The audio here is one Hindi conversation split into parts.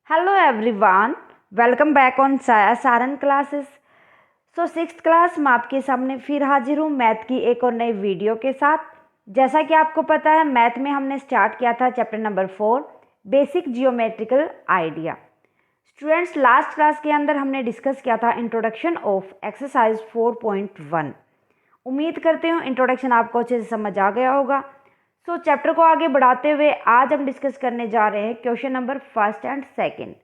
Hello everyone, welcome back on Saran classes. Sixth class में आपके सामने फिर हाजिर हूँ मैथ की एक और नई वीडियो के साथ। जैसा कि आपको पता है मैथ में हमने स्टार्ट किया था chapter number 4 basic geometrical idea. Students last class के अंदर हमने डिस्कस किया था इंट्रोडक्शन ऑफ एक्सरसाइज 4.1। उम्मीद करते हूँ इंट्रोडक्शन आपको अच्छे से समझ आ गया होगा। चैप्टर को आगे बढ़ाते हुए आज हम डिस्कस करने जा रहे हैं question number first and second.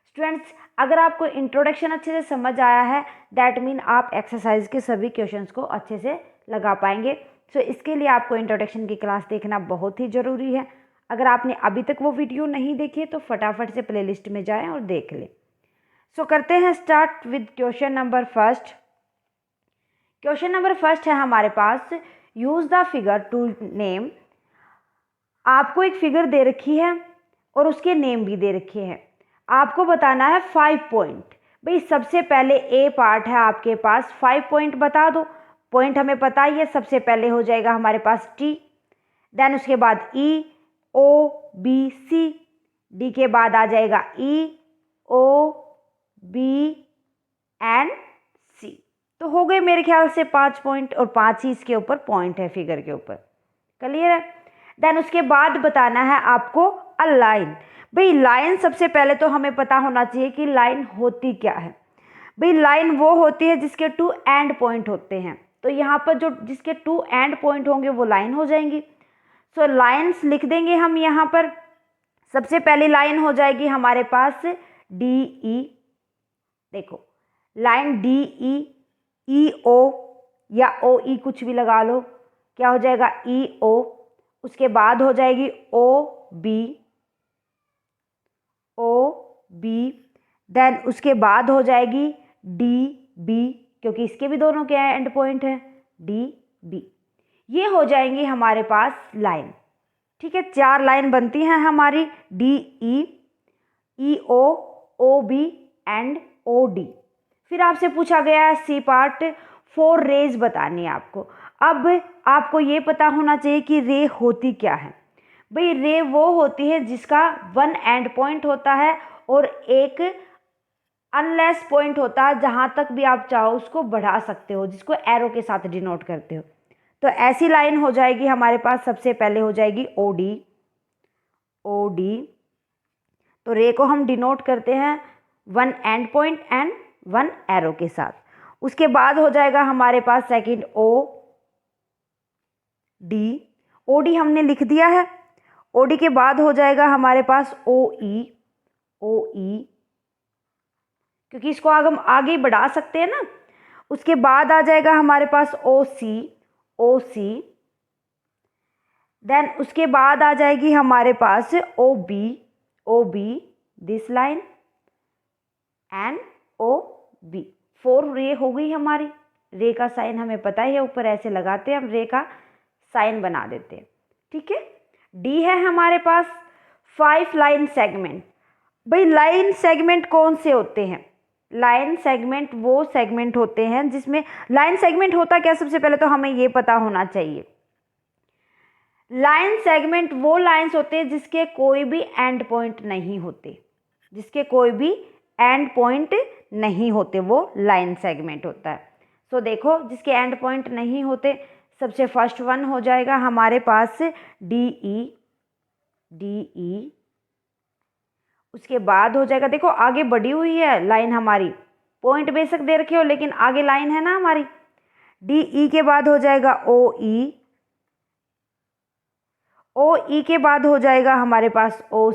Students अगर आपको इंट्रोडक्शन अच्छे से समझ आया है दैट मीन आप एक्सरसाइज के सभी क्वेश्चंस को अच्छे से लगा पाएंगे। इसके लिए आपको इंट्रोडक्शन की क्लास देखना बहुत ही ज़रूरी है। अगर आपने अभी तक वो वीडियो नहीं देखी है तो फटाफट से प्लेलिस्ट में जाएँ और देख लें। करते हैं start with question number first. Question number first है हमारे पास, use the figure to name. आपको एक फिगर दे रखी है और उसके नेम भी दे रखे हैं। आपको बताना है 5 पॉइंट। भाई सबसे पहले ए पार्ट है आपके पास, 5 पॉइंट बता दो। पॉइंट हमें पता ही है, सबसे पहले हो जाएगा हमारे पास टी, देन उसके बाद ई ओ बी सी, डी के बाद आ जाएगा ई ओ बी एंड सी। तो हो गए मेरे ख्याल से 5 पॉइंट और 5 ही इसके ऊपर पॉइंट है फिगर के ऊपर। क्लियर है? देन उसके बाद बताना है आपको अ लाइन। भाई लाइन सबसे पहले तो हमें पता होना चाहिए कि लाइन होती क्या है। भाई लाइन वो होती है जिसके 2 एंड पॉइंट होते हैं। तो यहाँ पर जो जिसके 2 एंड पॉइंट होंगे वो लाइन हो जाएंगी। लाइन्स लिख देंगे हम यहाँ पर। सबसे पहली लाइन हो जाएगी हमारे पास डी ई। देखो लाइन डी ई ओ या ओ ई कुछ भी लगा लो, क्या हो जाएगा ई ओ। उसके बाद हो जाएगी ओ बी देन उसके बाद हो जाएगी डी बी, क्योंकि इसके भी दोनों के एंड पॉइंट हैं डी बी। ये हो जाएंगी हमारे पास लाइन। ठीक है, 4 लाइन बनती हैं हमारी D E O B and O D. फिर आपसे पूछा गया है सी पार्ट, 4 रेज बतानी है आपको। अब आपको ये पता होना चाहिए कि रे होती क्या है। भाई रे वो होती है जिसका 1 एंड पॉइंट होता है और एक अनलेस पॉइंट होता है, जहां तक भी आप चाहो उसको बढ़ा सकते हो, जिसको एरो के साथ डिनोट करते हो। तो ऐसी लाइन हो जाएगी हमारे पास। सबसे पहले हो जाएगी ओ डी। तो रे को हम डिनोट करते हैं 1 एंड पॉइंट एंड 1 एरो के साथ। उसके बाद हो जाएगा हमारे पास सेकंड ओ डी हमने लिख दिया है। ओ डी के बाद हो जाएगा हमारे पास ओ ई, क्योंकि इसको हम आगे बढ़ा सकते हैं ना। उसके बाद आ जाएगा हमारे पास ओ सी, देन उसके बाद आ जाएगी हमारे पास O B this line and O B. 4 ray हो गई हमारी। रे का साइन हमें पता ही है, ऊपर ऐसे लगाते हैं हम, रे का साइन बना देते हैं। ठीक है, डी है हमारे पास 5 लाइन सेगमेंट। भाई लाइन सेगमेंट कौन से होते हैं? लाइन सेगमेंट वो सेगमेंट होते हैं जिसमें, लाइन सेगमेंट होता क्या, सबसे पहले तो हमें ये पता होना चाहिए। लाइन सेगमेंट वो लाइंस होते हैं जिसके कोई भी एंड पॉइंट नहीं होते, वो लाइन सेगमेंट होता है। देखो जिसके एंड पॉइंट नहीं होते, सबसे फर्स्ट वन हो जाएगा हमारे पास डी ई। उसके बाद हो जाएगा, देखो आगे बढ़ी हुई है लाइन हमारी, पॉइंट बेशक दे रखे हो लेकिन आगे लाइन है ना हमारी। डी ई के बाद हो जाएगा ओ ई के बाद हो जाएगा हमारे पास ओ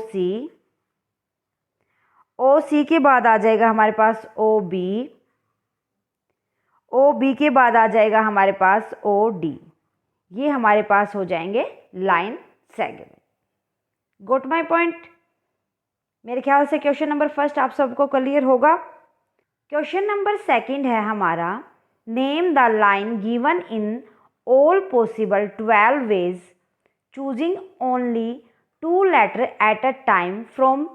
सी के बाद आ जाएगा हमारे पास ओ बी के बाद आ जाएगा हमारे पास ओ डी। ये हमारे पास हो जाएंगे line segment. Got my point? मेरे ख्याल से क्वेश्चन नंबर फर्स्ट आप सबको क्लियर होगा। क्वेश्चन नंबर सेकंड है हमारा, name the line given in all possible 12 ways choosing only 2 letter at a time from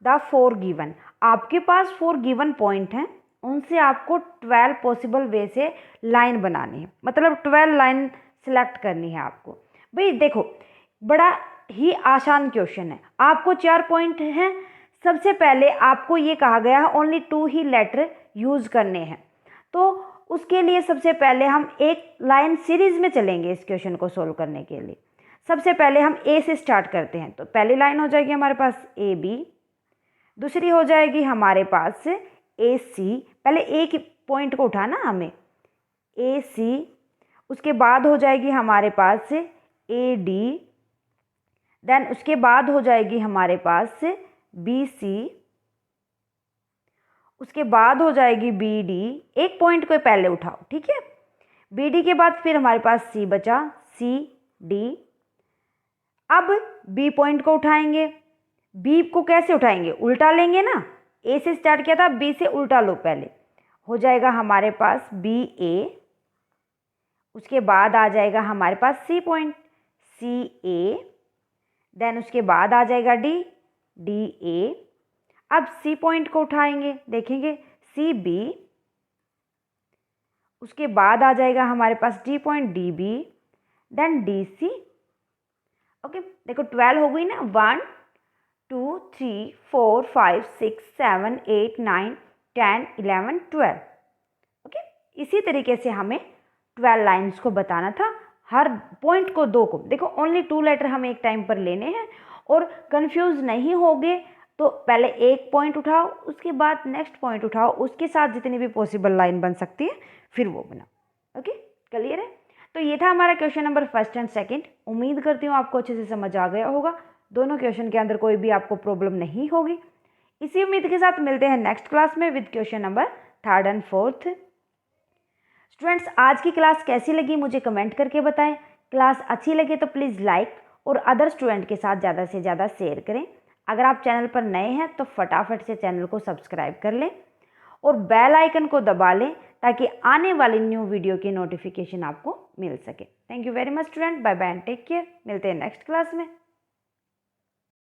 the 4 given. आपके पास 4 गिवन पॉइंट हैं, उनसे आपको 12 पॉसिबल वे से लाइन बनानी है, मतलब 12 लाइन सिलेक्ट करनी है आपको। भाई देखो बड़ा ही आसान क्वेश्चन है। आपको 4 पॉइंट हैं, सबसे पहले आपको ये कहा गया है ओनली 2 ही लेटर यूज़ करने हैं, तो उसके लिए सबसे पहले हम एक लाइन सीरीज में चलेंगे इस क्वेश्चन को सोल्व करने के लिए। सबसे पहले हम ए से स्टार्ट करते हैं, तो पहली लाइन हो जाएगी हमारे पास ए बी, दूसरी हो जाएगी हमारे पास ए सी, पहले ए की पॉइंट को उठाना हमें, ए सी, उसके बाद हो जाएगी हमारे पास ए डी, देन उसके बाद हो जाएगी हमारे पास बी सी, उसके बाद हो जाएगी बी डी, एक पॉइंट को पहले उठाओ, ठीक है। बी डी के बाद फिर हमारे पास सी बचा, सी डी, अब बी पॉइंट को उठाएंगे, बी को कैसे उठाएंगे, उल्टा लेंगे ना, ए से स्टार्ट किया था, बी से उल्टा लो, पहले हो जाएगा हमारे पास बी ए, उसके बाद आ जाएगा हमारे पास सी पॉइंट, सी ए, देन उसके बाद आ जाएगा डी, डी ए, अब सी पॉइंट को उठाएंगे, देखेंगे सी बी, उसके बाद आ जाएगा हमारे पास D point, D B, then D C. Okay, देखो 12 हो गई ना, 1 2 3 4 5 6 7 8 9 10 11 12। ओके, इसी तरीके से हमें 12 लाइन्स को बताना था, हर पॉइंट को 2 को, देखो ओनली 2 लेटर हमें एक टाइम पर लेने हैं, और कंफ्यूज नहीं होगे तो पहले एक पॉइंट उठाओ, उसके बाद नेक्स्ट पॉइंट उठाओ, उसके साथ जितनी भी पॉसिबल लाइन बन सकती है फिर वो बनाओ। ओके, क्लियर है। तो ये था हमारा question number first and second. उम्मीद करती हूँ आपको अच्छे से समझ आ गया होगा, दोनों क्वेश्चन के अंदर कोई भी आपको प्रॉब्लम नहीं होगी। इसी उम्मीद के साथ मिलते हैं नेक्स्ट क्लास में with question number third and fourth. Students, आज की क्लास कैसी लगी मुझे कमेंट करके बताएं। क्लास अच्छी लगे तो प्लीज़ लाइक और अदर स्टूडेंट के साथ ज़्यादा से ज़्यादा शेयर करें। अगर आप चैनल पर नए हैं तो फटाफट से चैनल को सब्सक्राइब कर लें और बेल आइकन को दबा लें ताकि आने वाली न्यू वीडियो की नोटिफिकेशन आपको मिल सके। Thank you very much student, bye bye and take care. मिलते हैं नेक्स्ट क्लास में।